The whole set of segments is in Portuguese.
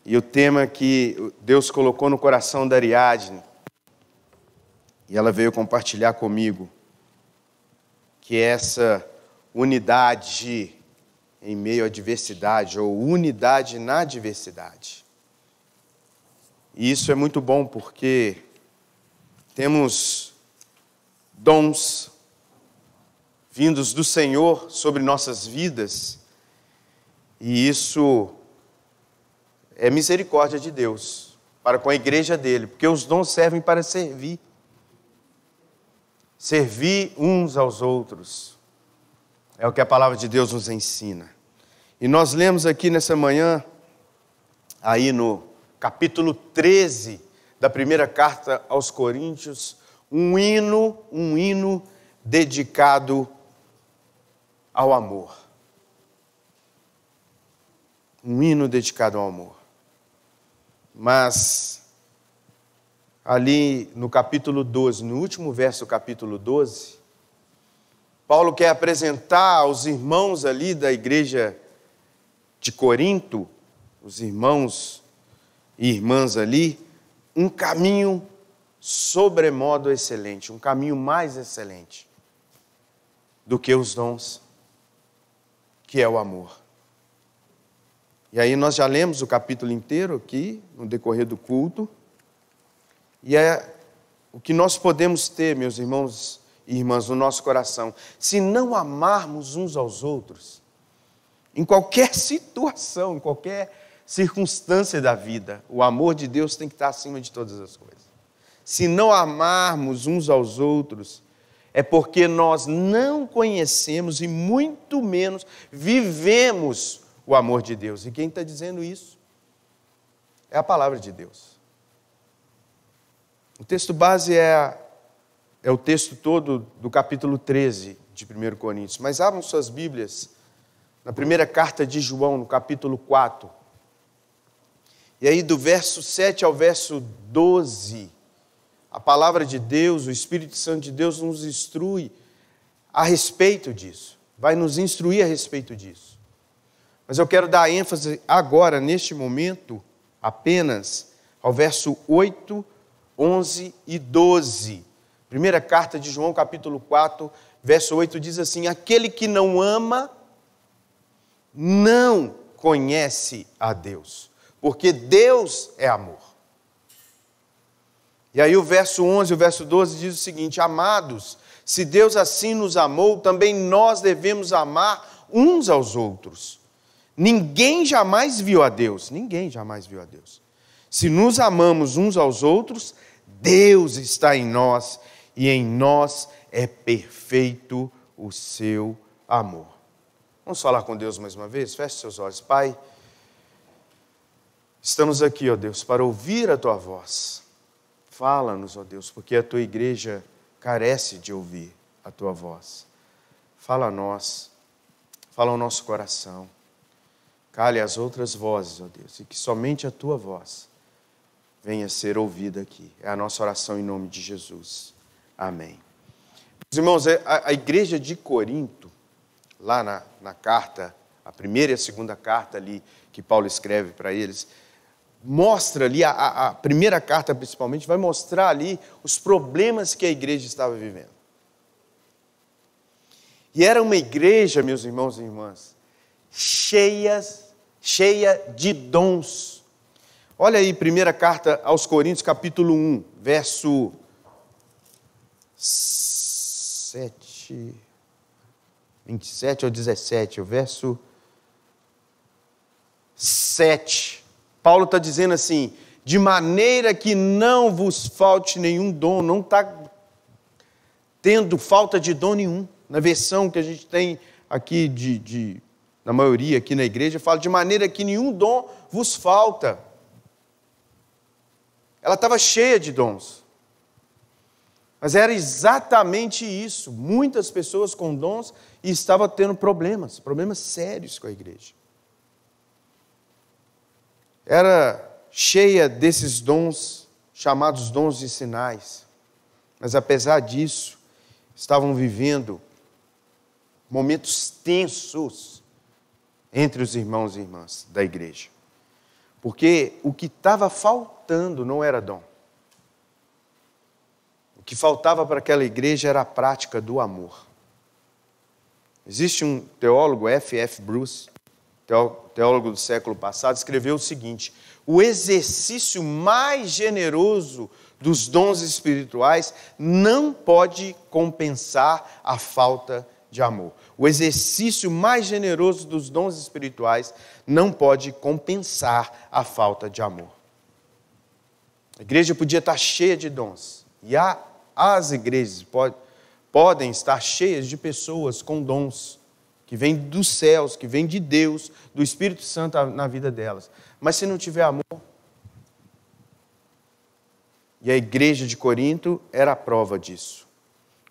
E o tema que Deus colocou no coração da Ariadne, e ela veio compartilhar comigo, que é essa unidade em meio à diversidade, ou unidade na diversidade. E isso é muito bom porque temos dons vindos do Senhor sobre nossas vidas, e isso é misericórdia de Deus para com a igreja dele, porque os dons servem para servir. Servir uns aos outros. É o que a palavra de Deus nos ensina. E nós lemos aqui nessa manhã, aí no capítulo 13 da primeira carta aos Coríntios, um hino dedicado ao amor. Um hino dedicado ao amor. Mas, ali no capítulo 12, no último verso do capítulo 12, Paulo quer apresentar aos irmãos ali da igreja de Corinto, os irmãos e irmãs ali, um caminho sobremodo excelente, um caminho mais excelente do que os dons, que é o amor. E aí nós já lemos o capítulo inteiro aqui, no decorrer do culto, e é o que nós podemos ter, meus irmãos e irmãs, no nosso coração, se não amarmos uns aos outros, em qualquer situação, em qualquer circunstância da vida, o amor de Deus tem que estar acima de todas as coisas. Se não amarmos uns aos outros, é porque nós não conhecemos e muito menos vivemos o amor de Deus. E quem está dizendo isso é a palavra de Deus. O texto base é o texto todo do capítulo 13 de 1 Coríntios. Mas abram suas Bíblias na primeira carta de João, no capítulo 4. E aí do verso 7 ao verso 12, a palavra de Deus, o Espírito Santo de Deus nos instrui a respeito disso. Vai nos instruir a respeito disso. Mas eu quero dar ênfase agora, neste momento, apenas ao verso 8, 11 e 12. Primeira carta de João, capítulo 4, verso 8, diz assim: aquele que não ama, não conhece a Deus, porque Deus é amor. E aí o verso 11 e o verso 12 diz o seguinte: amados, se Deus assim nos amou, também nós devemos amar uns aos outros. Ninguém jamais viu a Deus. Ninguém jamais viu a Deus. Se nos amamos uns aos outros, Deus está em nós e em nós é perfeito o seu amor. Vamos falar com Deus mais uma vez? Feche seus olhos. Pai, estamos aqui, ó Deus, para ouvir a tua voz. Fala-nos, ó Deus, porque a tua igreja carece de ouvir a tua voz. Fala a nós, fala ao nosso coração. Cale as outras vozes, ó Deus, e que somente a tua voz venha a ser ouvida aqui. É a nossa oração em nome de Jesus. Amém. Meus irmãos, a igreja de Corinto, lá na carta, a primeira e a segunda carta ali que Paulo escreve para eles, mostra ali, a primeira carta principalmente, vai mostrar ali os problemas que a igreja estava vivendo. E era uma igreja, meus irmãos e irmãs, cheia de dons. Olha aí, primeira carta aos Coríntios, capítulo 1, verso 27 ou 17, o verso 7. Paulo está dizendo assim: de maneira que não vos falte nenhum dom, não está tendo falta de dom nenhum. Na versão que a gente tem aqui, na maioria aqui na igreja, fala de maneira que nenhum dom vos falta. Ela estava cheia de dons. Mas era exatamente isso. Muitas pessoas com dons e estavam tendo problemas sérios com a igreja. Era cheia desses dons, chamados dons de sinais. Mas apesar disso, estavam vivendo momentos tensos entre os irmãos e irmãs da igreja. Porque o que estava faltando não era dom. O que faltava para aquela igreja era a prática do amor. Existe um teólogo, F.F. Bruce, teólogo do século passado, escreveu o seguinte: o exercício mais generoso dos dons espirituais não pode compensar a falta de amor. O exercício mais generoso dos dons espirituais não pode compensar a falta de amor. A igreja podia estar cheia de dons. E as igrejas podem estar cheias de pessoas com dons, que vêm dos céus, que vêm de Deus, do Espírito Santo na vida delas. Mas se não tiver amor... E a igreja de Corinto era a prova disso.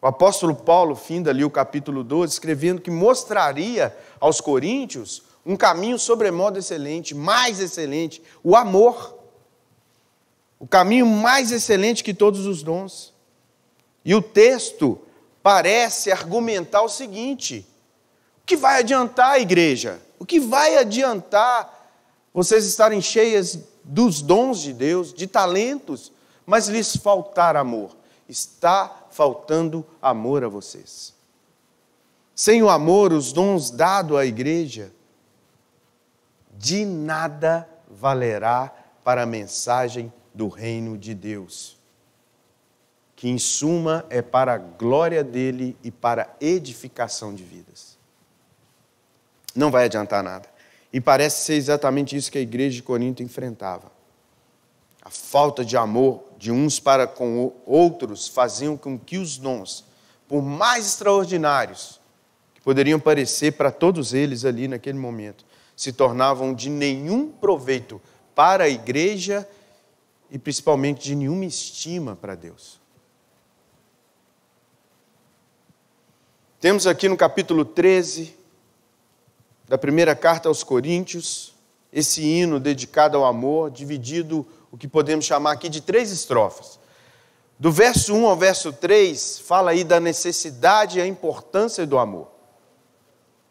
O apóstolo Paulo, finda ali o capítulo 12, escrevendo que mostraria aos coríntios um caminho sobremodo excelente, mais excelente, o amor. O caminho mais excelente que todos os dons. E o texto parece argumentar o seguinte: o que vai adiantar, igreja? O que vai adiantar vocês estarem cheias dos dons de Deus, de talentos, mas lhes faltar amor? Está faltando amor a vocês. Sem o amor, os dons dados à igreja, de nada valerá para a mensagem do reino de Deus, que em suma é para a glória dele e para a edificação de vidas. Não vai adiantar nada. E parece ser exatamente isso que a igreja de Corinto enfrentava. A falta de amor de uns para com outros faziam com que os dons, por mais extraordinários que poderiam parecer para todos eles ali naquele momento, se tornavam de nenhum proveito para a igreja e principalmente de nenhuma estima para Deus. Temos aqui no capítulo 13 da primeira carta aos Coríntios, esse hino dedicado ao amor, dividido, o que podemos chamar aqui de 3 estrofes. Do verso 1 ao verso 3, fala aí da necessidade e a importância do amor,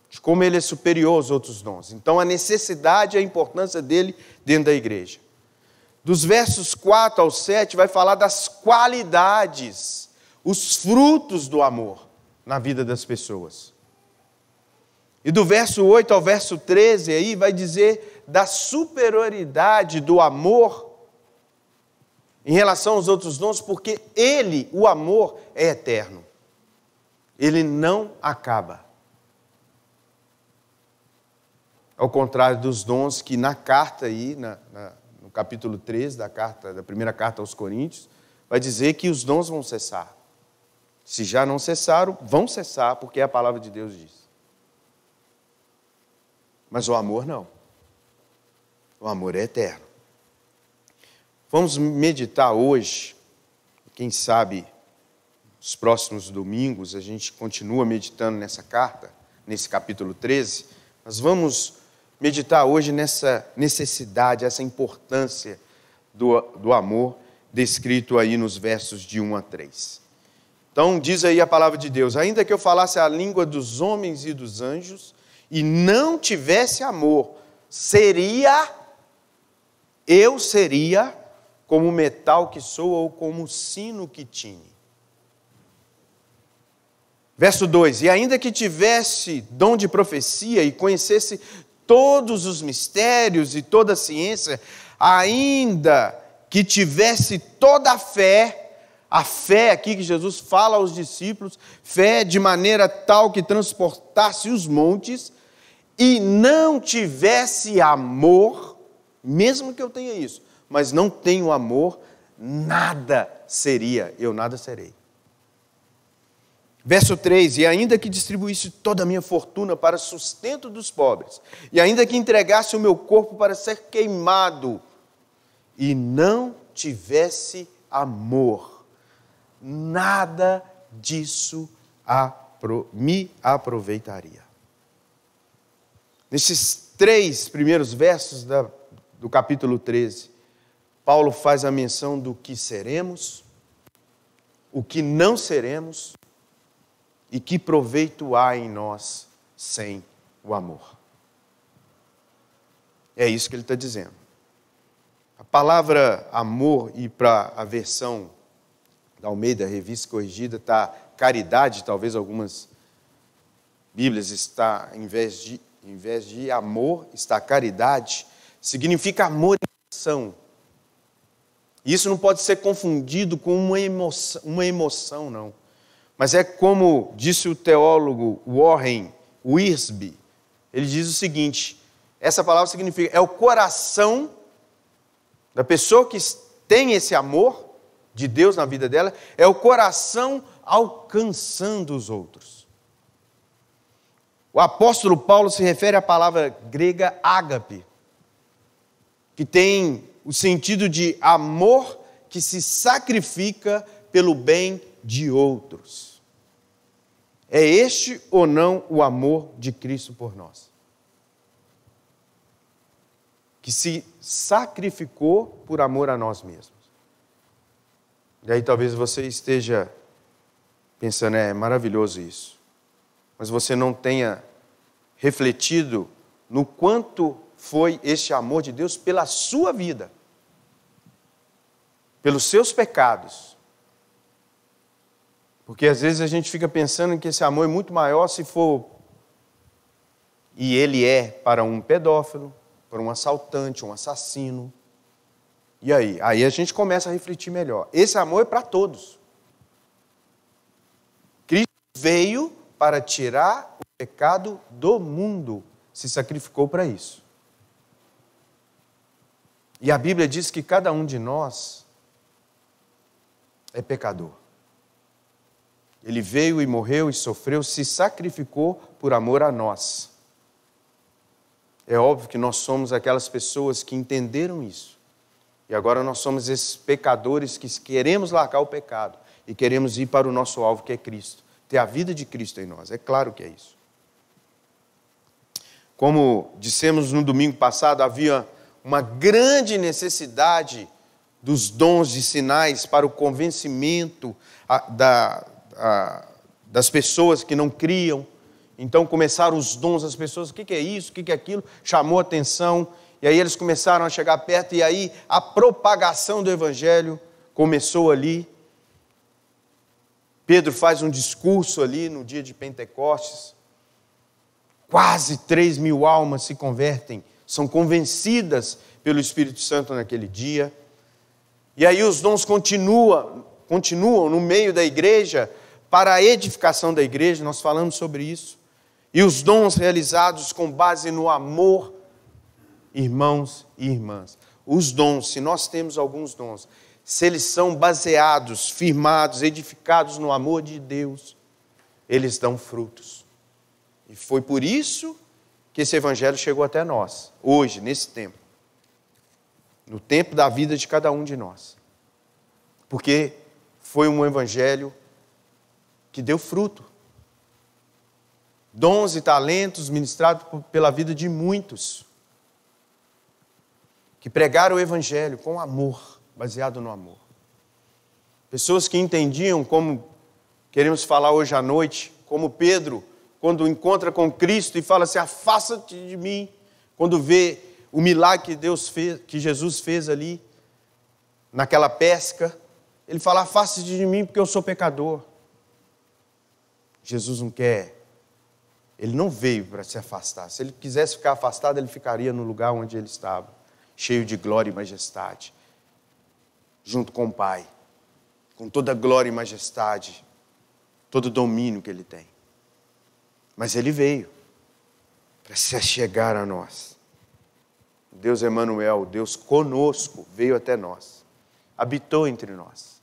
de como ele é superior aos outros dons. Então, a necessidade e a importância dele dentro da igreja. Dos versos 4 ao 7, vai falar das qualidades, os frutos do amor na vida das pessoas. E do verso 8 ao verso 13, aí vai dizer da superioridade do amor em relação aos outros dons, porque ele, o amor, é eterno. Ele não acaba. Ao contrário dos dons que na carta aí, no capítulo 13 da primeira carta aos Coríntios, vai dizer que os dons vão cessar. Se já não cessaram, vão cessar, porque a palavra de Deus diz. Mas o amor não. O amor é eterno. Vamos meditar hoje, quem sabe, nos próximos domingos, a gente continua meditando nessa carta, nesse capítulo 13, mas vamos meditar hoje nessa necessidade, essa importância do amor, descrito aí nos versos de 1 a 3. Então, diz aí a palavra de Deus: ainda que eu falasse a língua dos homens e dos anjos, e não tivesse amor, eu seria como o metal que soa ou como o sino que tine. Verso 2: e ainda que tivesse dom de profecia e conhecesse todos os mistérios e toda a ciência, ainda que tivesse toda a fé aqui que Jesus fala aos discípulos, fé de maneira tal que transportasse os montes, e não tivesse amor, mesmo que eu tenha isso, mas não tenho amor, nada seria, eu nada serei. Verso 3: e ainda que distribuísse toda a minha fortuna para sustento dos pobres, e ainda que entregasse o meu corpo para ser queimado, e não tivesse amor, nada disso me aproveitaria. Nesses 3 primeiros versos do capítulo 13, Paulo faz a menção do que seremos, o que não seremos e que proveito há em nós sem o amor. É isso que ele está dizendo. A palavra amor, e para a versão da Almeida, Revista Corrigida, está caridade, talvez algumas Bíblias está, em vez de amor, está caridade, significa amor em ação. Isso não pode ser confundido com uma emoção, não. Mas é como disse o teólogo Warren Wiersbe, ele diz o seguinte, essa palavra significa, é o coração da pessoa que tem esse amor de Deus na vida dela, é o coração alcançando os outros. O apóstolo Paulo se refere à palavra grega ágape, que tem o sentido de amor que se sacrifica pelo bem de outros. É este ou não o amor de Cristo por nós? Que se sacrificou por amor a nós mesmos. E aí talvez você esteja pensando, é maravilhoso isso. Mas você não tenha refletido no quanto foi este amor de Deus pela sua vida, pelos seus pecados. Porque às vezes a gente fica pensando que esse amor é muito maior se for, e ele é para um pedófilo, para um assaltante, um assassino. E aí? Aí a gente começa a refletir melhor. Esse amor é para todos. Cristo veio para tirar o pecado do mundo, se sacrificou para isso. E a Bíblia diz que cada um de nós é pecador. Ele veio e morreu e sofreu, se sacrificou por amor a nós. É óbvio que nós somos aquelas pessoas que entenderam isso. E agora nós somos esses pecadores que queremos largar o pecado e queremos ir para o nosso alvo, que é Cristo. Ter a vida de Cristo em nós. É claro que é isso. Como dissemos no domingo passado, havia uma grande necessidade dos dons de sinais para o convencimento das pessoas que não criam. Então começaram os dons das pessoas, o que é isso, o que é aquilo, chamou a atenção, e aí eles começaram a chegar perto, e aí a propagação do Evangelho começou ali. Pedro faz um discurso ali no dia de Pentecostes, quase 3.000 almas se convertem, são convencidas pelo Espírito Santo naquele dia, e aí os dons continuam no meio da igreja, para a edificação da igreja, nós falamos sobre isso, e os dons realizados com base no amor, irmãos e irmãs. Os dons, se nós temos alguns dons, se eles são baseados, firmados, edificados no amor de Deus, eles dão frutos. E foi por isso que esse evangelho chegou até nós, hoje, nesse tempo. No tempo da vida de cada um de nós. Porque foi um evangelho que deu fruto. Dons e talentos ministrados pela vida de muitos, que pregaram o evangelho com amor, baseado no amor. Pessoas que entendiam, como queremos falar hoje à noite, como Pedro, quando encontra com Cristo e fala assim, afasta-te de mim, quando vê o milagre que Deus fez, que Jesus fez ali, naquela pesca, ele fala, afasta-te de mim porque eu sou pecador. Jesus não quer, ele não veio para se afastar. Se ele quisesse ficar afastado, ele ficaria no lugar onde ele estava, cheio de glória e majestade, junto com o Pai, com toda a glória e majestade, todo o domínio que ele tem. Mas ele veio para se chegar a nós. Deus Emanuel, Deus conosco, veio até nós, habitou entre nós,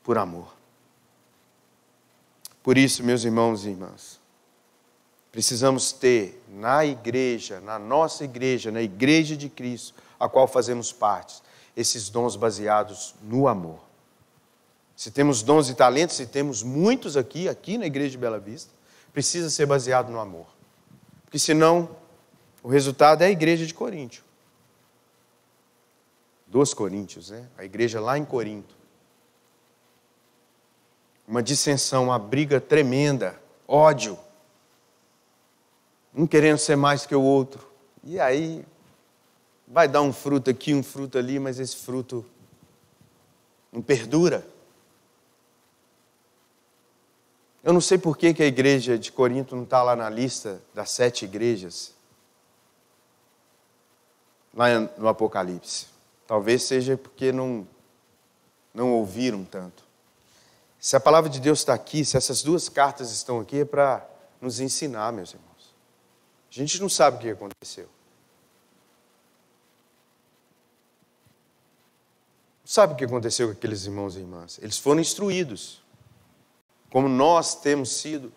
por amor. Por isso, meus irmãos e irmãs, precisamos ter na igreja, na nossa igreja, na igreja de Cristo, a qual fazemos parte, esses dons baseados no amor. Se temos dons e talentos, se temos muitos aqui na igreja de Bela Vista, precisa ser baseado no amor. Porque senão, o resultado é a igreja de Coríntio. Dos Coríntios, né? A igreja lá em Corinto. Uma dissensão, uma briga tremenda, ódio. Um querendo ser mais que o outro. E aí, vai dar um fruto aqui, um fruto ali, mas esse fruto não perdura. Eu não sei por que a igreja de Corinto não está lá na lista das 7 igrejas, lá no Apocalipse. Talvez seja porque não ouviram tanto. Se a palavra de Deus está aqui, se essas 2 cartas estão aqui, é para nos ensinar, meus irmãos. A gente não sabe o que aconteceu. Não sabe o que aconteceu com aqueles irmãos e irmãs. Eles foram instruídos, como nós temos sido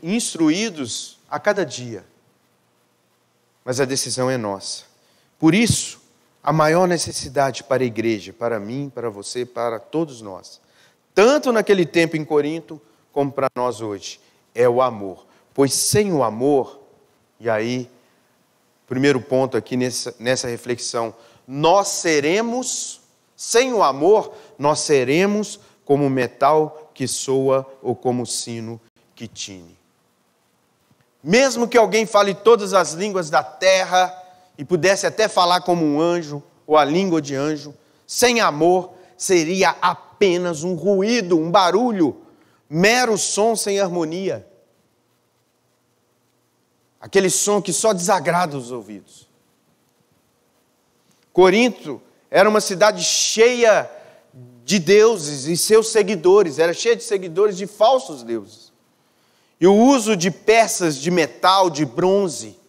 instruídos a cada dia. Mas a decisão é nossa. Por isso, a maior necessidade para a igreja, para mim, para você, para todos nós, tanto naquele tempo em Corinto, como para nós hoje, é o amor. Pois sem o amor, e aí, primeiro ponto aqui nessa reflexão, sem o amor, nós seremos como metal que soa ou como sino que tine. Mesmo que alguém fale todas as línguas da terra e pudesse até falar como um anjo, ou a língua de anjo, sem amor, seria apenas um ruído, um barulho, mero som sem harmonia. Aquele som que só desagrada os ouvidos. Corinto era uma cidade cheia de deuses e seus seguidores, era cheia de seguidores de falsos deuses. E o uso de peças de metal, de bronze,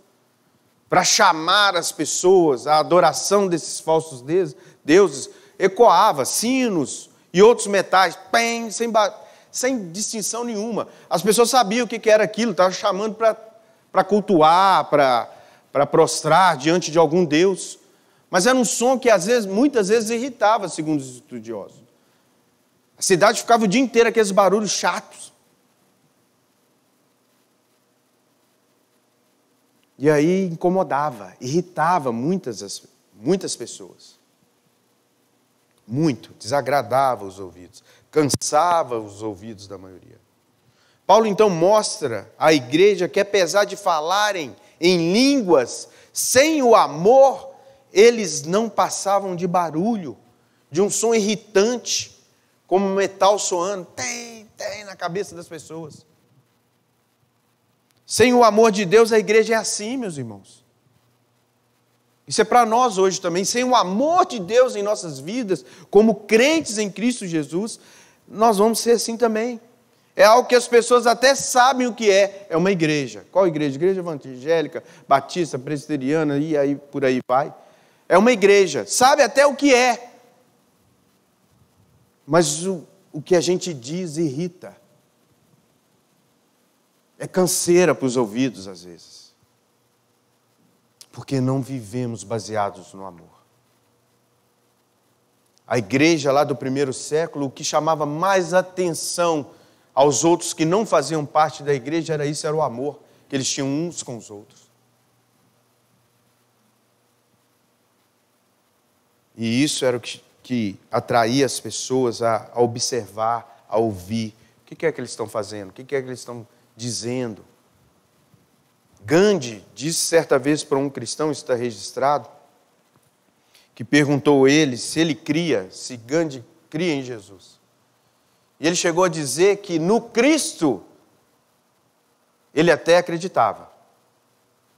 para chamar as pessoas à adoração desses falsos deuses, ecoava sinos e outros metais, sem distinção nenhuma. As pessoas sabiam o que era aquilo, estavam chamando para cultuar, para prostrar diante de algum Deus. Mas era um som que muitas vezes irritava, segundo os estudiosos. A cidade ficava o dia inteiro aqueles barulhos chatos. E aí incomodava, irritava muitas pessoas. Muito, desagradava os ouvidos, cansava os ouvidos da maioria. Paulo então mostra à igreja que apesar de falarem em línguas, sem o amor, eles não passavam de barulho, de um som irritante, como metal soando, tem na cabeça das pessoas. Sem o amor de Deus, a igreja é assim, meus irmãos. Isso é para nós hoje também. Sem o amor de Deus em nossas vidas, como crentes em Cristo Jesus, nós vamos ser assim também. É algo que as pessoas até sabem o que é. É uma igreja. Qual igreja? Igreja evangélica, batista, presbiteriana, e aí por aí vai. É uma igreja. Sabe até o que é. Mas o que a gente diz irrita. É canseira para os ouvidos, às vezes. Porque não vivemos baseados no amor. A igreja lá do primeiro século, o que chamava mais atenção aos outros que não faziam parte da igreja era o amor que eles tinham uns com os outros. E isso era o que atraía as pessoas a observar, a ouvir. O que é que eles estão fazendo? O que é que eles estão dizendo? Gandhi disse certa vez para um cristão, isso está registrado, que perguntou a ele se Gandhi cria em Jesus. E ele chegou a dizer que no Cristo ele até acreditava.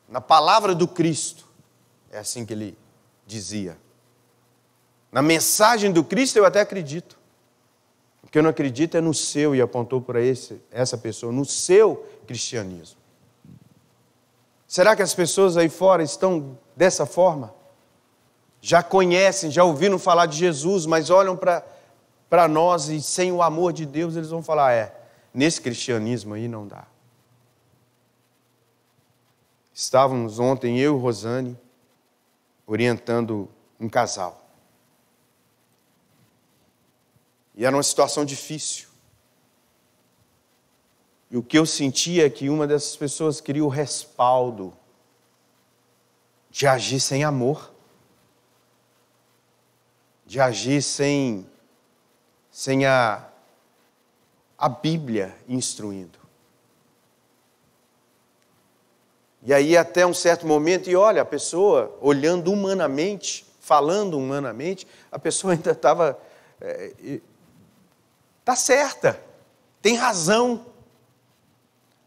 Na palavra do Cristo, é assim que ele dizia. Na mensagem do Cristo eu até acredito. O que eu não acredito é no seu, e apontou para essa pessoa, no seu cristianismo. Será que as pessoas aí fora estão dessa forma? Já conhecem, já ouviram falar de Jesus, mas olham para nós e sem o amor de Deus eles vão falar, nesse cristianismo aí não dá. Estávamos ontem, eu e Rosane, orientando um casal. E era uma situação difícil. E o que eu sentia é que uma dessas pessoas queria o respaldo de agir sem amor. De agir sem a Bíblia instruindo. E aí até um certo momento, e olha, a pessoa olhando humanamente, falando humanamente, a pessoa ainda estava... Está certa, tem razão,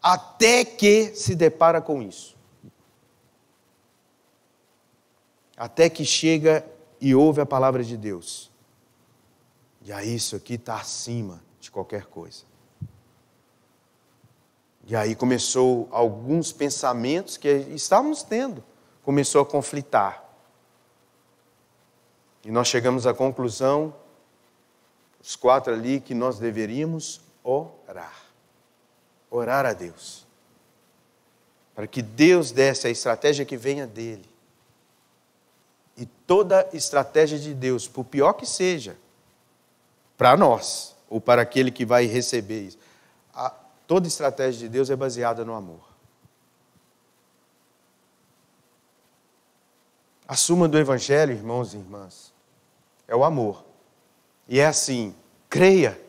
até que se depara com isso. Até que chega e ouve a palavra de Deus. E aí isso aqui está acima de qualquer coisa. E aí começou alguns pensamentos que estávamos tendo, começou a conflitar. E nós chegamos à conclusão, os 4 ali, que nós deveríamos orar. Orar a Deus. Para que Deus desse a estratégia que venha dele. E toda estratégia de Deus, por pior que seja, para nós, ou para aquele que vai receber isso, toda estratégia de Deus é baseada no amor. A suma do Evangelho, irmãos e irmãs, é o amor. E é assim, creia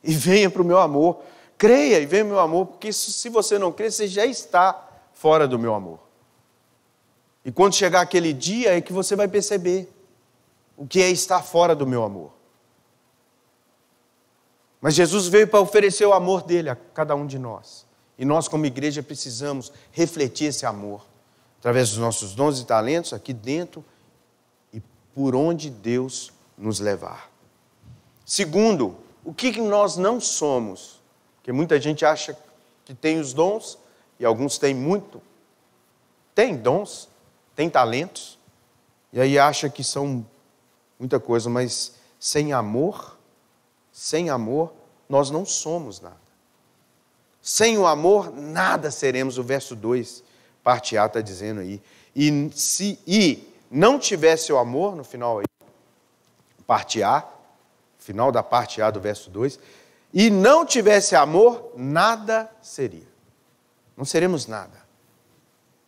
e venha para o meu amor. Creia e venha para o meu amor, porque se você não crê, você já está fora do meu amor. E quando chegar aquele dia é que você vai perceber o que é estar fora do meu amor. Mas Jesus veio para oferecer o amor dele a cada um de nós. E nós, como igreja, precisamos refletir esse amor através dos nossos dons e talentos aqui dentro e por onde Deus nos levar. Segundo, o que nós não somos? Porque muita gente acha que tem os dons e alguns têm muito. Tem dons, tem talentos e aí acha que são muita coisa, mas sem amor, nós não somos nada. Sem o amor, nada seremos. O verso 2, parte A, está dizendo aí. E se não tivesse o amor, no final aí, parte A, final da parte A do verso 2, e não tivesse amor, nada seria. Não seremos nada.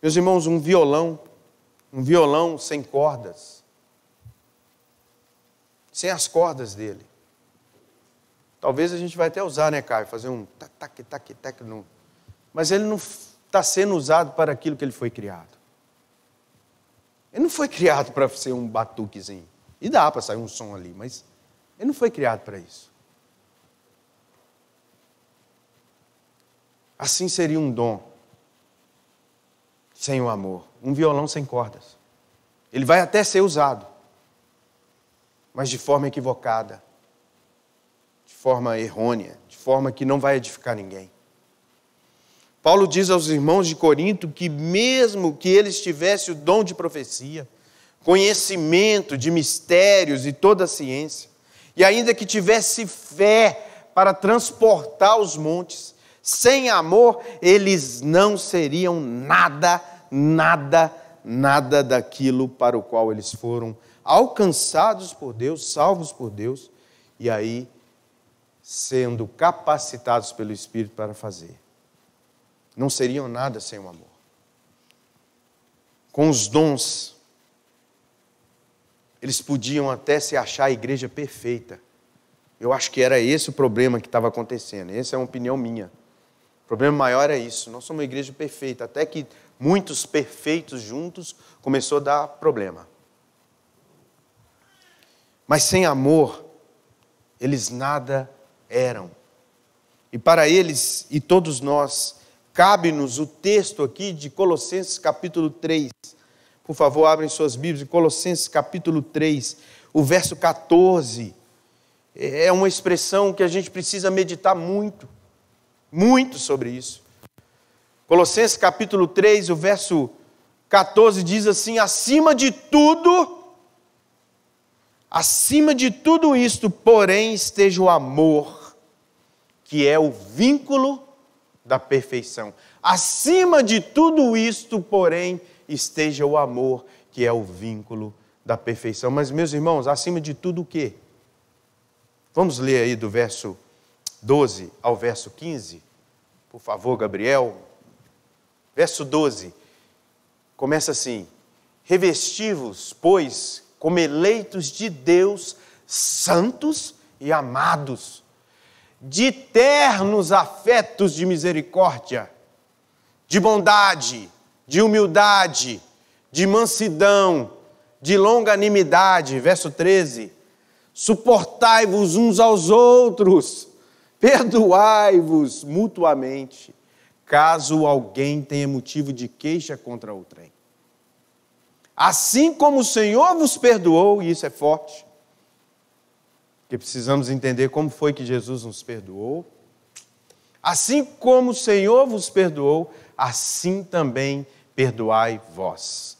Meus irmãos, um violão sem cordas, sem as cordas dele. Talvez a gente vai até usar, né, Caio? Fazer um tac, tac, tac, não. Mas ele não está sendo usado para aquilo que ele foi criado. Ele não foi criado para ser um batuquezinho. E dá para sair um som ali, mas ele não foi criado para isso. Assim seria um dom sem o amor. Um violão sem cordas. Ele vai até ser usado, mas de forma equivocada. De forma errônea, de forma que não vai edificar ninguém. Paulo diz aos irmãos de Corinto que mesmo que eles tivessem o dom de profecia, conhecimento de mistérios e toda a ciência, e ainda que tivesse fé para transportar os montes, sem amor, eles não seriam nada daquilo para o qual eles foram alcançados por Deus, salvos por Deus, e aí sendo capacitados pelo Espírito para fazer. Não seriam nada sem o amor. Com os dons, eles podiam até se achar a igreja perfeita. Eu acho que era esse o problema que estava acontecendo. Essa é uma opinião minha. O problema maior é isso. Nós somos uma igreja perfeita. Até que muitos perfeitos juntos começou a dar problema. Mas sem amor, eles nada eram. E para eles e todos nós, cabe-nos o texto aqui de Colossenses capítulo 3. Por favor, abrem suas Bíblias, Colossenses capítulo 3, o verso 14. É uma expressão que a gente precisa meditar muito sobre isso. Colossenses capítulo 3, o verso 14 diz assim: acima de tudo isto, porém, esteja o amor, que é o vínculo da perfeição. Acima de tudo isto, porém, esteja o amor, que é o vínculo da perfeição. Mas, meus irmãos, acima de tudo o quê? Vamos ler aí do verso 12 ao verso 15? Por favor, Gabriel. Verso 12. Começa assim: revesti-vos, pois, como eleitos de Deus, santos e amados, de ternos afetos de misericórdia, de bondade, de humildade, de mansidão, de longanimidade. Verso 13. Suportai-vos uns aos outros, perdoai-vos mutuamente, caso alguém tenha motivo de queixa contra outrem. Assim como o Senhor vos perdoou, e isso é forte, porque precisamos entender como foi que Jesus nos perdoou. Assim como o Senhor vos perdoou, assim também perdoai vós.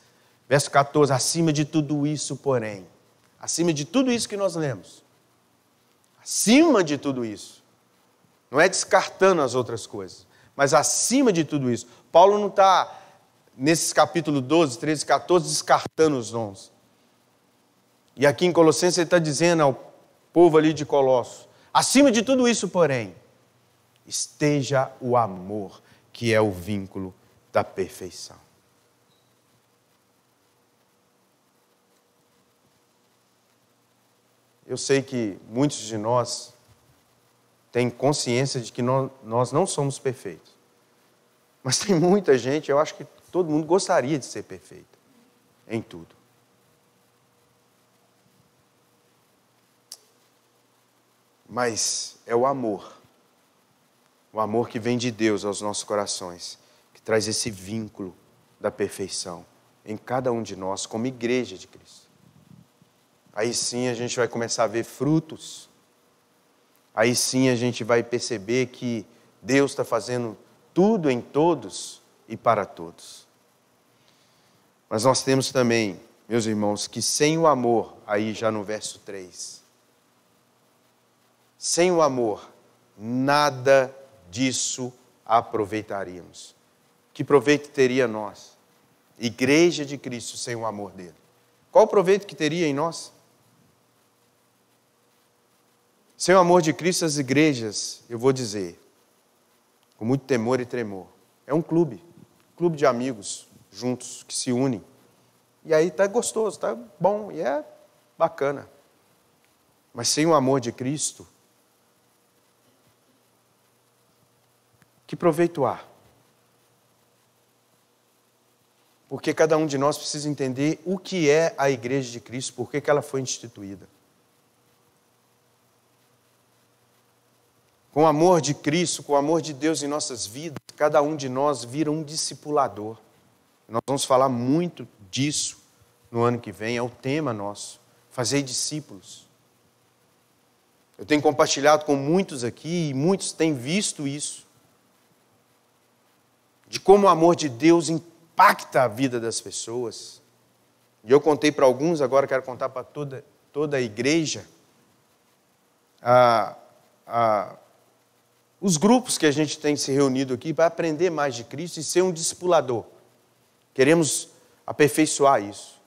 Verso 14, acima de tudo isso, porém, acima de tudo isso que nós lemos, acima de tudo isso, não é descartando as outras coisas, mas acima de tudo isso, Paulo não está, nesses capítulos 12, 13, 14, descartando os dons. E aqui em Colossenses ele está dizendo ao povo ali de Colossos, acima de tudo isso, porém, esteja o amor, que é o vínculo da perfeição. Eu sei que muitos de nós têm consciência de que nós não somos perfeitos. Mas tem muita gente, eu acho que todo mundo gostaria de ser perfeito em tudo. Mas é o amor que vem de Deus aos nossos corações, que traz esse vínculo da perfeição em cada um de nós como igreja de Cristo. Aí sim a gente vai começar a ver frutos. Aí sim a gente vai perceber que Deus está fazendo tudo em todos e para todos. Mas nós temos também, meus irmãos, que sem o amor, aí já no verso 3, sem o amor, nada disso aproveitaríamos. Que proveito teria nós? Igreja de Cristo sem o amor dele. Qual o proveito que teria em nós? Sem o amor de Cristo, as igrejas, eu vou dizer, com muito temor e tremor, é um clube de amigos juntos, que se unem. E aí está gostoso, está bom, e é bacana. Mas sem o amor de Cristo, que proveito há? Porque cada um de nós precisa entender o que é a igreja de Cristo, por que ela foi instituída. Com o amor de Cristo, com o amor de Deus em nossas vidas, cada um de nós vira um discipulador. Nós vamos falar muito disso no ano que vem, é o tema nosso, fazer discípulos. Eu tenho compartilhado com muitos aqui, e muitos têm visto isso, de como o amor de Deus impacta a vida das pessoas. E eu contei para alguns, agora quero contar para toda a igreja, os grupos que a gente tem se reunido aqui para aprender mais de Cristo e ser um discipulador. Queremos aperfeiçoar isso.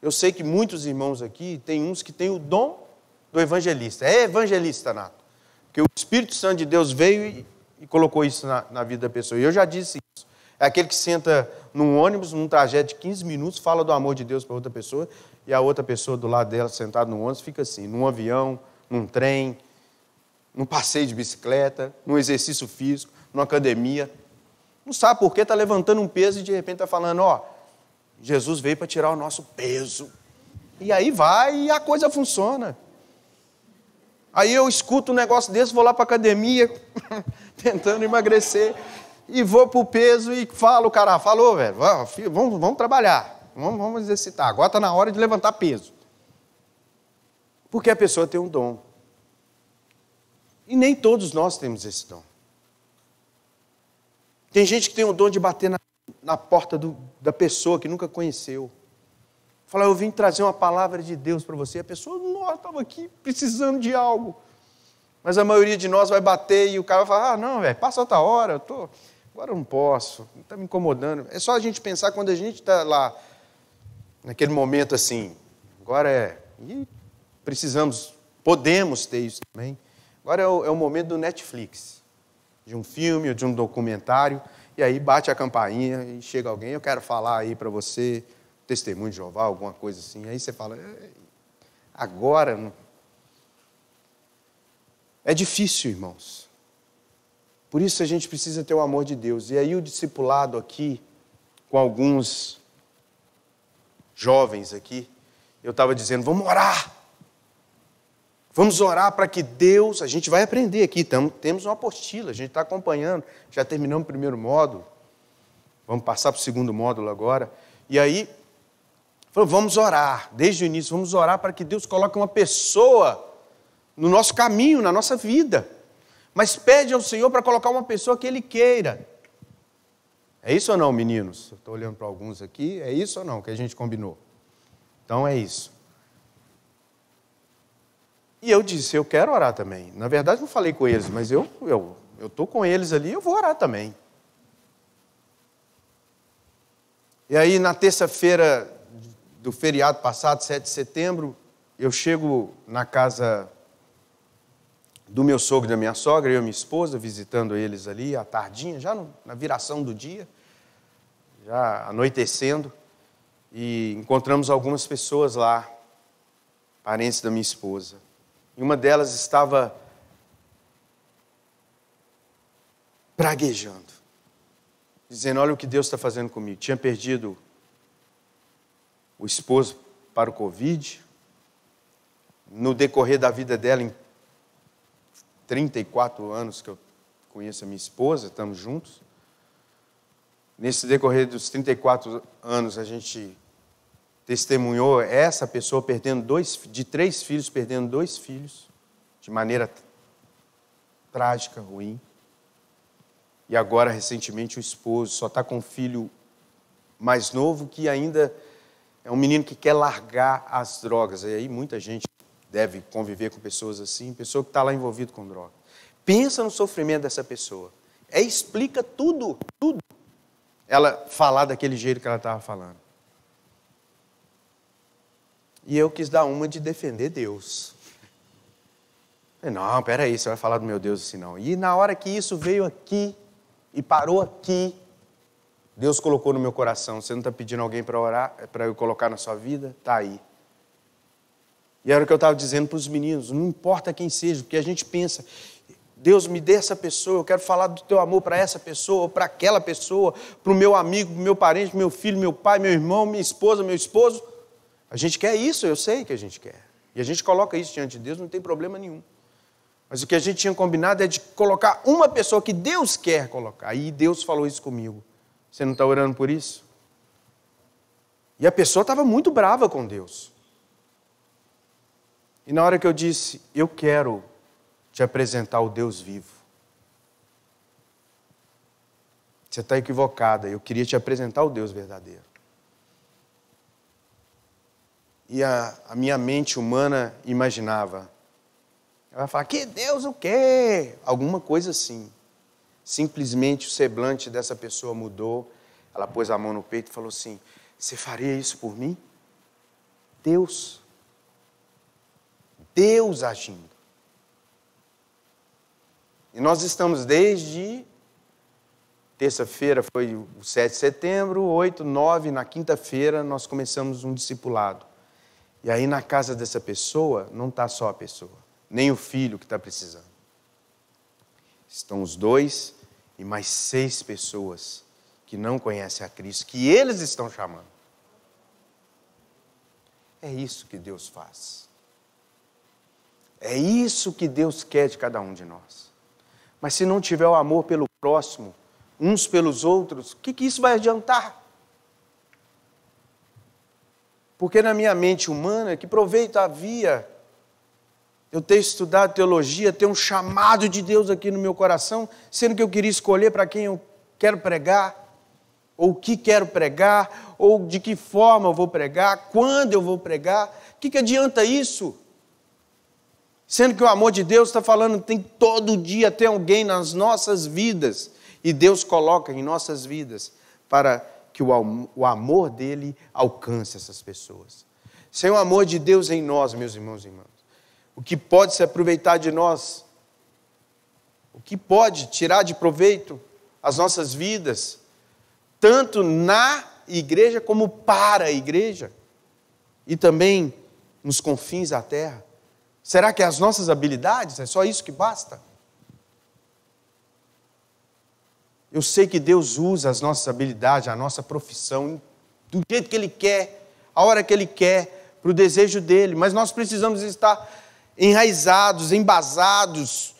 Eu sei que muitos irmãos aqui, tem uns que têm o dom do evangelista. É evangelista nato. Porque o Espírito Santo de Deus veio e colocou isso na vida da pessoa. E eu já disse isso. É aquele que senta num ônibus, num trajeto de 15 minutos, fala do amor de Deus para outra pessoa, e a outra pessoa do lado dela, sentada no ônibus, fica assim, num avião, num trem, num passeio de bicicleta, num exercício físico, numa academia. Não sabe por quê, está levantando um peso e de repente está falando, Jesus veio para tirar o nosso peso. E aí vai e a coisa funciona. Aí eu escuto um negócio desse, vou lá para a academia, tentando emagrecer, e vou para o peso e falo, cara, falou, velho, vamos trabalhar, vamos exercitar. Agora está na hora de levantar peso. Porque a pessoa tem um dom. E nem todos nós temos esse dom. Tem gente que tem o dom de bater na porta da pessoa que nunca conheceu. Falar, eu vim trazer uma palavra de Deus para você. A pessoa, nossa, estava aqui precisando de algo. Mas a maioria de nós vai bater e o cara vai falar, não, velho, passa outra hora, agora eu não posso, está me incomodando. É só a gente pensar quando a gente está lá, naquele momento assim, agora e podemos ter isso também. Agora é o momento do Netflix, de um filme ou de um documentário, e aí bate a campainha e chega alguém, eu quero falar aí para você, testemunho de Jeová, alguma coisa assim. Aí você fala, agora... É difícil, irmãos. Por isso a gente precisa ter o amor de Deus. E aí o discipulado aqui, com alguns jovens aqui, eu estava dizendo, vamos orar. Vamos orar para que Deus, a gente vai aprender aqui, temos uma apostila, a gente está acompanhando, já terminamos o primeiro módulo, vamos passar para o segundo módulo agora. E aí, vamos orar, desde o início, vamos orar para que Deus coloque uma pessoa no nosso caminho, na nossa vida. Mas pede ao Senhor para colocar uma pessoa que Ele queira. É isso ou não, meninos? Estou olhando para alguns aqui, é isso ou não que a gente combinou? Então é isso. E eu disse, eu quero orar também. Na verdade, não falei com eles, mas eu estou com eles ali, eu vou orar também. E aí, na terça-feira do feriado passado, 7 de setembro, eu chego na casa do meu sogro e da minha sogra, eu e minha esposa, visitando eles ali à tardinha, já na viração do dia, já anoitecendo, e encontramos algumas pessoas lá, parentes da minha esposa. E uma delas estava praguejando, dizendo, olha o que Deus está fazendo comigo. Tinha perdido o esposo para o Covid. No decorrer da vida dela, em 34 anos que eu conheço a minha esposa, estamos juntos. Nesse decorrer dos 34 anos, a gente testemunhou essa pessoa perdendo de 3 filhos, perdendo 2 filhos, de maneira trágica, ruim. E agora, recentemente, o esposo só está com um filho mais novo, que ainda é um menino que quer largar as drogas. E aí muita gente deve conviver com pessoas assim, pessoa que está lá envolvida com droga. Pensa no sofrimento dessa pessoa. Explica tudo. Ela falar daquele jeito que ela estava falando. E eu quis dar uma de defender Deus. Não, peraí, você vai falar do meu Deus assim não. E na hora que isso veio aqui e parou aqui, Deus colocou no meu coração, você não está pedindo alguém para orar, para eu colocar na sua vida? Está aí. E era o que eu estava dizendo para os meninos, não importa quem seja, porque a gente pensa, Deus me dê essa pessoa, eu quero falar do teu amor para essa pessoa, ou para aquela pessoa, para o meu amigo, para o meu parente, meu filho, meu pai, meu irmão, minha esposa, meu esposo. A gente quer isso, eu sei que a gente quer. E a gente coloca isso diante de Deus, não tem problema nenhum. Mas o que a gente tinha combinado é de colocar uma pessoa que Deus quer colocar. E Deus falou isso comigo. Você não está orando por isso? E a pessoa estava muito brava com Deus. E na hora que eu disse, eu quero te apresentar o Deus vivo. Você está equivocada, eu queria te apresentar o Deus verdadeiro. E a minha mente humana imaginava, ela vai falar, que Deus o quê? Alguma coisa assim. Simplesmente o semblante dessa pessoa mudou, ela pôs a mão no peito e falou assim, você faria isso por mim? Deus agindo. E nós estamos desde terça-feira, foi o 7 de setembro, 8, 9, na quinta-feira nós começamos um discipulado. E aí na casa dessa pessoa, não está só a pessoa, nem o filho que está precisando. Estão os 2 e mais 6 pessoas que não conhecem a Cristo, que eles estão chamando. É isso que Deus faz. É isso que Deus quer de cada um de nós. Mas se não tiver o amor pelo próximo, uns pelos outros, o que isso vai adiantar? Porque na minha mente humana, que proveito havia eu ter estudado teologia, ter um chamado de Deus aqui no meu coração, sendo que eu queria escolher para quem eu quero pregar, ou o que quero pregar, ou de que forma eu vou pregar, quando eu vou pregar. O que adianta isso? Sendo que o amor de Deus está falando, tem todo dia ter alguém nas nossas vidas, e Deus coloca em nossas vidas para que o amor dele alcance essas pessoas. Sem o amor de Deus em nós, meus irmãos e irmãs, o que pode se aproveitar de nós, o que pode tirar de proveito as nossas vidas, tanto na igreja como para a igreja, e também nos confins da terra. Será que as nossas habilidades, é só isso que basta? Eu sei que Deus usa as nossas habilidades, a nossa profissão, do jeito que Ele quer, a hora que Ele quer, para o desejo dEle. Mas nós precisamos estar enraizados, embasados,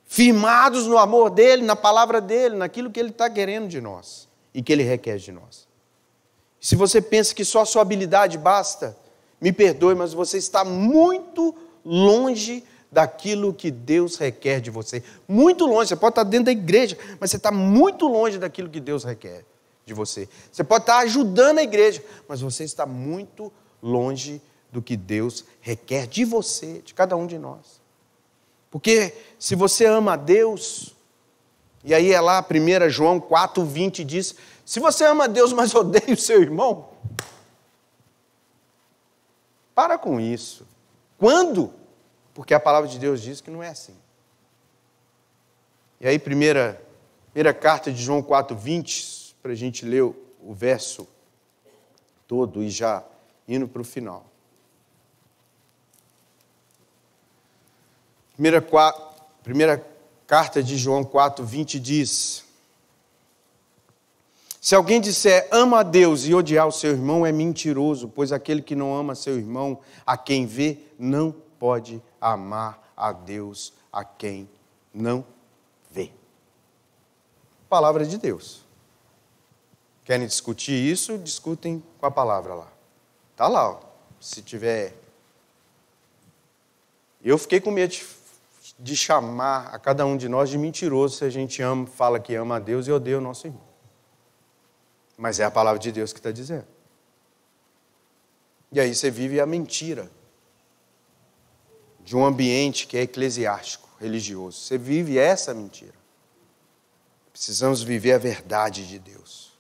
firmados no amor dEle, na palavra dEle, naquilo que Ele está querendo de nós e que Ele requer de nós. Se você pensa que só a sua habilidade basta, me perdoe, mas você está muito longe daquilo que Deus requer de você. Muito longe. Você pode estar dentro da igreja, mas você está muito longe daquilo que Deus requer de você. Você pode estar ajudando a igreja, mas você está muito longe do que Deus requer de você, de cada um de nós. Porque se você ama a Deus, e aí é lá 1 João 4,20 diz, se você ama a Deus, mas odeia o seu irmão, para com isso. Quando? Porque a palavra de Deus diz que não é assim. E aí, primeira carta de João 4,20, para a gente ler o verso todo e já indo para o final. Primeira carta de João 4,20 diz, se alguém disser ama a Deus e odiar o seu irmão é mentiroso, pois aquele que não ama seu irmão, a quem vê, não pode amar a Deus a quem não vê. Palavra de Deus. Querem discutir isso? Discutem com a palavra lá. Está lá, ó. Se tiver... Eu fiquei com medo de chamar a cada um de nós de mentiroso se a gente fala que ama a Deus e odeia o nosso irmão. Mas é a palavra de Deus que está dizendo. E aí você vive a mentira de um ambiente que é eclesiástico, religioso. Você vive essa mentira. Precisamos viver a verdade de Deus.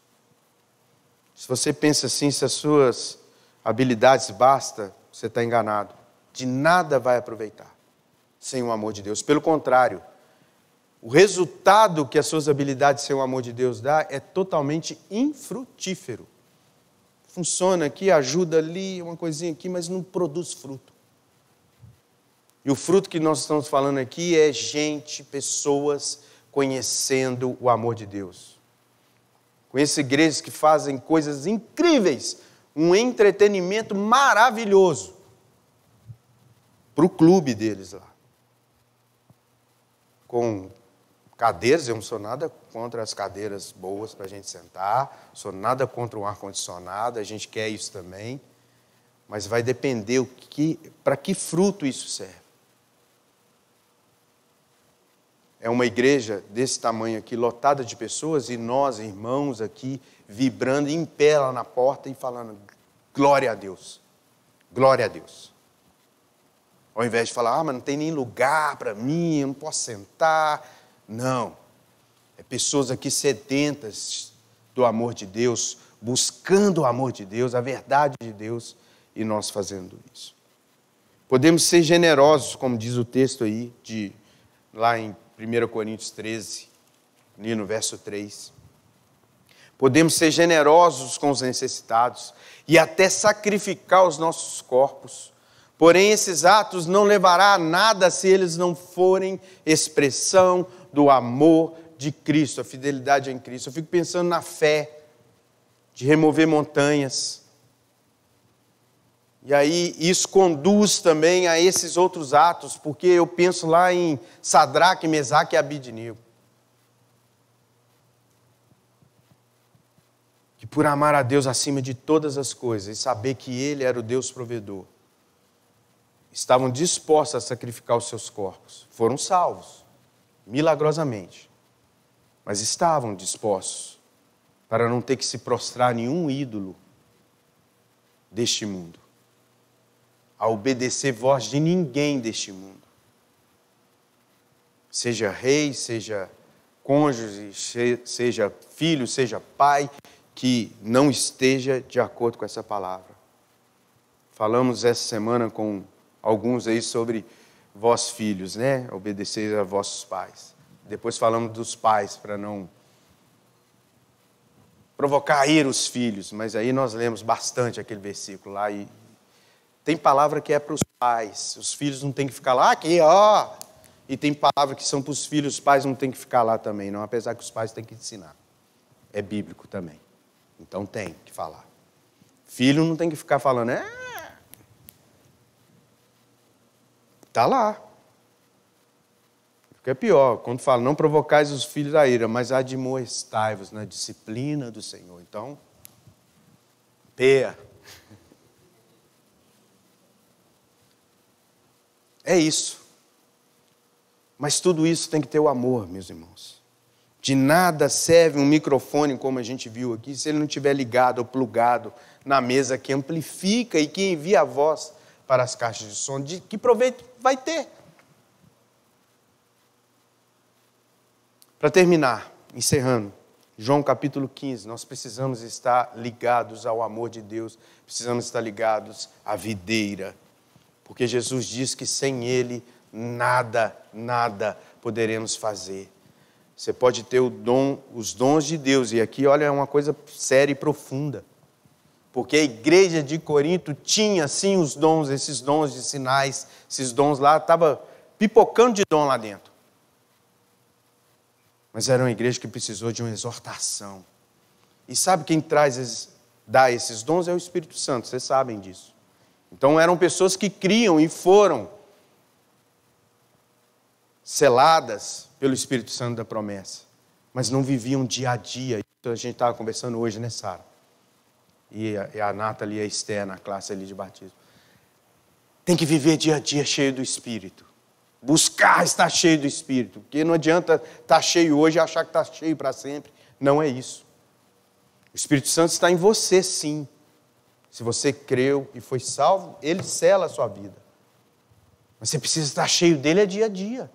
Se você pensa assim, se as suas habilidades bastam, você está enganado. De nada vai aproveitar sem o amor de Deus. Pelo contrário, o resultado que as suas habilidades sem o amor de Deus dá é totalmente infrutífero. Funciona aqui, ajuda ali, uma coisinha aqui, mas não produz fruto. E o fruto que nós estamos falando aqui é gente, pessoas conhecendo o amor de Deus. Conheço igrejas que fazem coisas incríveis, um entretenimento maravilhoso para o clube deles lá. Com cadeiras, eu não sou nada contra as cadeiras boas para a gente sentar, sou nada contra um ar-condicionado, a gente quer isso também, mas vai depender para que fruto isso serve. É uma igreja desse tamanho aqui, lotada de pessoas, e nós, irmãos aqui, vibrando em pé lá na porta e falando, glória a Deus, glória a Deus. Ao invés de falar, mas não tem nem lugar para mim, eu não posso sentar. Não, é pessoas aqui sedentas do amor de Deus, buscando o amor de Deus, a verdade de Deus, e nós fazendo isso. Podemos ser generosos, como diz o texto aí, lá em 1 Coríntios 13, ali no verso 3. Podemos ser generosos com os necessitados e até sacrificar os nossos corpos. Porém, esses atos não levará a nada se eles não forem expressão do amor de Cristo, a fidelidade em Cristo. Eu fico pensando na fé, de remover montanhas. E aí isso conduz também a esses outros atos, porque eu penso lá em Sadraque, Mesaque e Abidnego. Que por amar a Deus acima de todas as coisas e saber que Ele era o Deus provedor, estavam dispostos a sacrificar os seus corpos. Foram salvos, milagrosamente. Mas estavam dispostos para não ter que se prostrar a nenhum ídolo deste mundo, a obedecer voz de ninguém deste mundo. Seja rei, seja cônjuge, seja filho, seja pai, que não esteja de acordo com essa palavra. Falamos essa semana com alguns aí sobre vós filhos, né? Obedecer a vossos pais. Depois falamos dos pais, para não provocar ira os filhos, mas aí nós lemos bastante aquele versículo lá e tem palavra que é para os pais. Os filhos não têm que ficar lá, aqui, ó, E tem palavras que são para os filhos, os pais não têm que ficar lá também, não, apesar que os pais têm que ensinar. É bíblico também. Então tem que falar. Filho não tem que ficar falando, está lá. O que é pior, quando fala, não provocais os filhos à ira, mas admoestai-vos na disciplina do Senhor. Então, peia. É isso. Mas tudo isso tem que ter o amor, meus irmãos. De nada serve um microfone, como a gente viu aqui, se ele não estiver ligado ou plugado na mesa que amplifica e que envia a voz para as caixas de som. De que proveito vai ter? Para terminar, encerrando, João capítulo 15, nós precisamos estar ligados ao amor de Deus, precisamos estar ligados à videira, porque Jesus diz que sem Ele nada poderemos fazer. Você pode ter os dons de Deus, e aqui, olha, é uma coisa séria e profunda, porque a igreja de Corinto tinha, sim, os dons, esses dons de sinais, esses dons lá, estava pipocando de dom lá dentro. Mas era uma igreja que precisou de uma exortação. E sabe quem dá esses dons? É o Espírito Santo, vocês sabem disso. Então eram pessoas que criam e foram seladas pelo Espírito Santo da promessa, mas não viviam dia a dia. Então a gente estava conversando hoje, né, Sara? E a Nathalie e a Esther na classe ali de batismo. Tem que viver dia a dia cheio do Espírito. Buscar estar cheio do Espírito, porque não adianta estar cheio hoje e achar que está cheio para sempre. Não é isso. O Espírito Santo está em você, sim. Se você creu e foi salvo, Ele sela a sua vida. Mas você precisa estar cheio dele a dia a dia.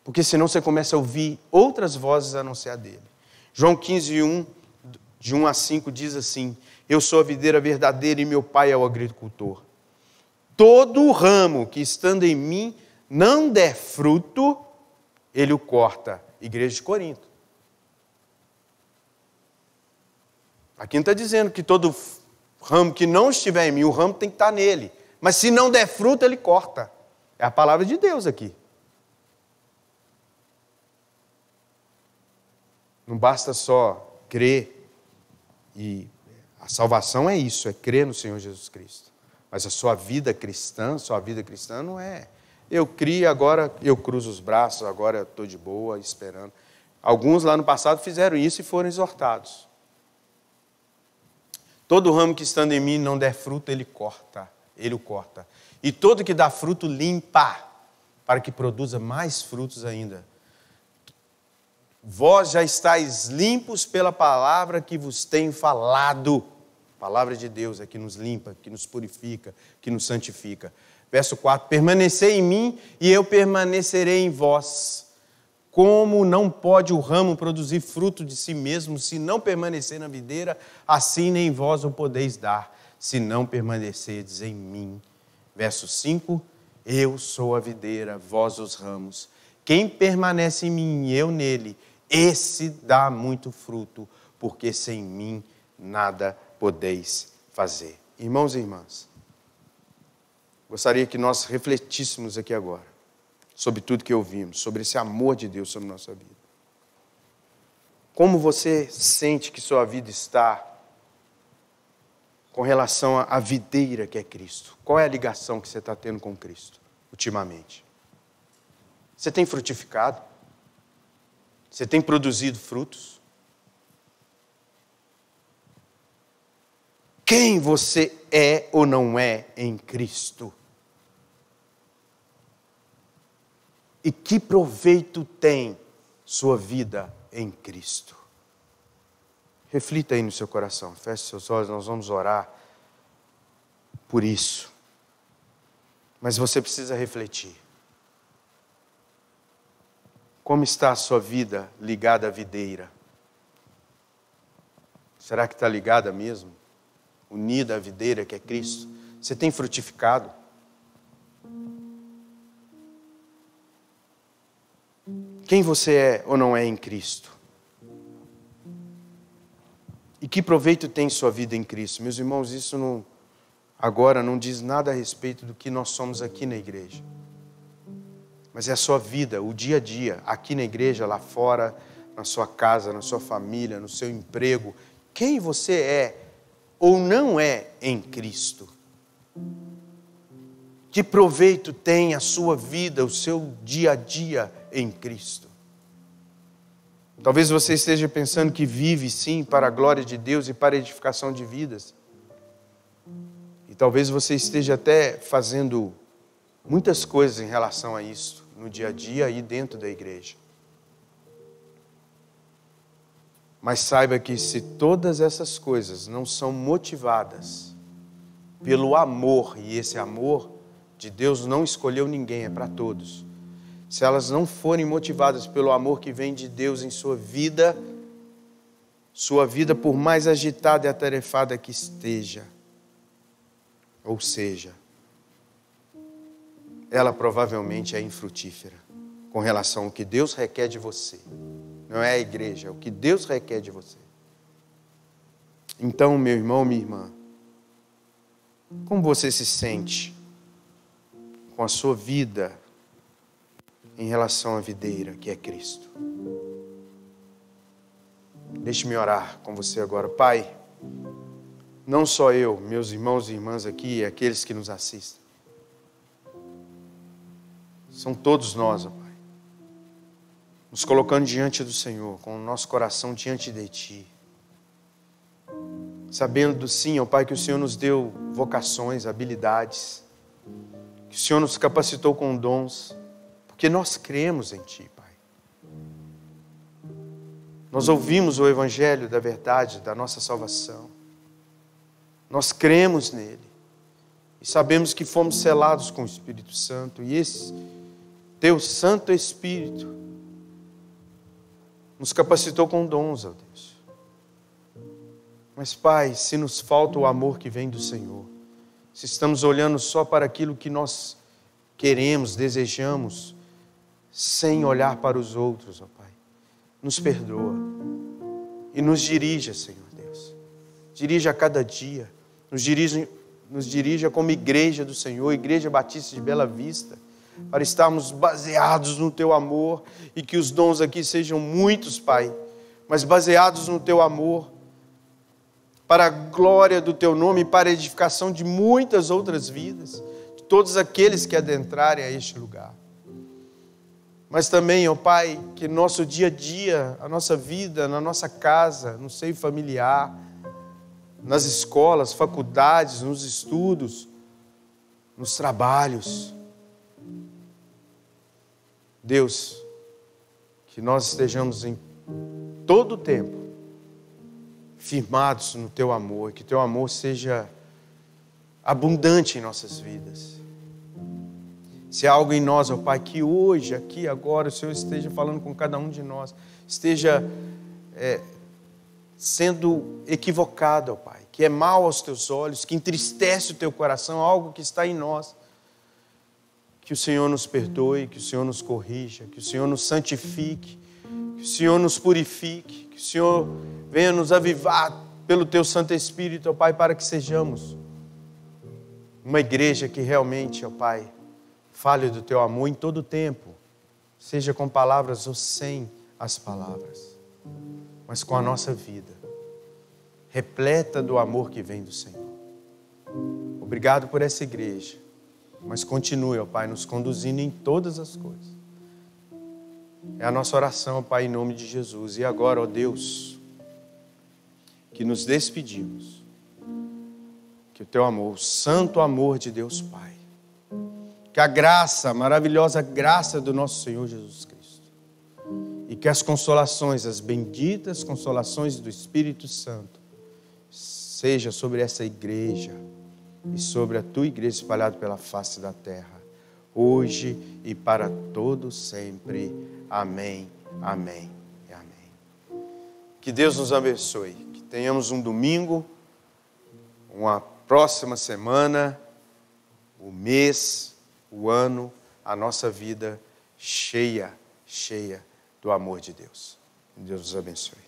Porque senão você começa a ouvir outras vozes a não ser a dele. João 15, de 1 a 5 diz assim: eu sou a videira verdadeira e meu pai é o agricultor. Todo ramo que estando em mim não der fruto, ele o corta. Igreja de Corinto. Aqui não está dizendo que todo ramo que não estiver em mim, o ramo tem que estar nele. Mas se não der fruto, ele corta. É a palavra de Deus aqui. Não basta só crer. E a salvação é isso, é crer no Senhor Jesus Cristo. Mas a sua vida cristã não é. Eu criei, agora eu cruzo os braços, agora estou de boa, esperando. Alguns lá no passado fizeram isso e foram exortados. Todo ramo que estando em mim não der fruto, ele o corta. E todo que dá fruto, limpa, para que produza mais frutos ainda. Vós já estáis limpos pela palavra que vos tenho falado. A palavra de Deus é que nos limpa, que nos purifica, que nos santifica. Verso 4, permanecei em mim e eu permanecerei em vós. Como não pode o ramo produzir fruto de si mesmo, se não permanecer na videira, assim nem vós o podeis dar, se não permanecerdes em mim. Verso 5, eu sou a videira, vós os ramos. Quem permanece em mim e eu nele, esse dá muito fruto, porque sem mim nada podeis fazer. Irmãos e irmãs, gostaria que nós refletíssemos aqui agora sobre tudo que ouvimos, sobre esse amor de Deus sobre a nossa vida. Como você sente que sua vida está com relação à videira que é Cristo? Qual é a ligação que você está tendo com Cristo ultimamente? Você tem frutificado? Você tem produzido frutos? Quem você é ou não é em Cristo? E que proveito tem sua vida em Cristo? Reflita aí no seu coração, feche seus olhos, nós vamos orar por isso. Mas você precisa refletir. Como está a sua vida ligada à videira? Será que está ligada mesmo? Unida à videira que é Cristo? Você tem frutificado? Quem você é ou não é em Cristo? E que proveito tem sua vida em Cristo? Meus irmãos, isso agora não diz nada a respeito do que nós somos aqui na igreja. mas é a sua vida, o dia a dia, aqui na igreja, lá fora, na sua casa, na sua família, no seu emprego. Quem você é ou não é em Cristo. Que proveito tem a sua vida, o seu dia a dia em Cristo? Talvez você esteja pensando que vive sim para a glória de Deus e para a edificação de vidas. E talvez você esteja até fazendo muitas coisas em relação a isso, no dia a dia e dentro da igreja. Mas saiba que se todas essas coisas não são motivadas pelo amor, e esse amor de Deus não escolheu ninguém, é para todos. Se elas não forem motivadas pelo amor que vem de Deus em sua vida, por mais agitada e atarefada que esteja, ou seja, ela provavelmente é infrutífera com relação ao que Deus requer de você. Não é a igreja, é o que Deus requer de você. Então, meu irmão, minha irmã, como você se sente com a sua vida em relação à videira que é Cristo? Deixe-me orar com você agora. Pai, não só eu, meus irmãos e irmãs aqui, e aqueles que nos assistem, são todos nós, ó Pai, nos colocando diante do Senhor, com o nosso coração diante de Ti, sabendo sim, ó Pai, que o Senhor nos deu vocações, habilidades, que o Senhor nos capacitou com dons, porque nós cremos em Ti, Pai. Nós ouvimos o Evangelho da verdade, da nossa salvação. Nós cremos nele e sabemos que fomos selados com o Espírito Santo, e esse Teu Santo Espírito nos capacitou com dons, ó Deus. Mas, Pai, se nos falta o amor que vem do Senhor, se estamos olhando só para aquilo que nós queremos, desejamos, sem olhar para os outros, ó Pai, nos perdoa e nos dirija, Senhor Deus. Dirija a cada dia, nos dirija como igreja do Senhor, Igreja Batista de Bela Vista, para estarmos baseados no Teu amor, e que os dons aqui sejam muitos, Pai, mas baseados no Teu amor, para a glória do Teu nome e para a edificação de muitas outras vidas, de todos aqueles que adentrarem a este lugar. Mas também, ó Pai, que nosso dia a dia, a nossa vida, na nossa casa, no seio familiar, nas escolas, faculdades, nos estudos, nos trabalhos, Deus, que nós estejamos em todo o tempo firmados no Teu amor, que Teu amor seja abundante em nossas vidas. Se há algo em nós, ó Pai, que hoje, aqui, agora, o Senhor esteja falando com cada um de nós, esteja sendo equivocado, ó Pai, que é mal aos Teus olhos, que entristece o Teu coração, algo que está em nós, que o Senhor nos perdoe, que o Senhor nos corrija, que o Senhor nos santifique, que o Senhor nos purifique, que o Senhor venha nos avivar pelo Teu Santo Espírito, ó Pai, para que sejamos uma igreja que realmente, ó Pai, fale do Teu amor em todo o tempo, seja com palavras ou sem as palavras, mas com a nossa vida, repleta do amor que vem do Senhor. Obrigado por essa igreja, mas continue, ó Pai, nos conduzindo em todas as coisas. É a nossa oração, ó Pai, em nome de Jesus. E agora, ó Deus, que nos despedimos, que o Teu amor, o santo amor de Deus Pai, que a graça, a maravilhosa graça do nosso Senhor Jesus Cristo, e que as consolações, as benditas consolações do Espírito Santo, seja sobre essa igreja e sobre a Tua igreja espalhada pela face da terra, hoje e para todo sempre. Amém, amém e amém. Que Deus nos abençoe, que tenhamos um domingo, uma próxima semana, o mês, o ano, a nossa vida cheia do amor de Deus. Deus nos abençoe.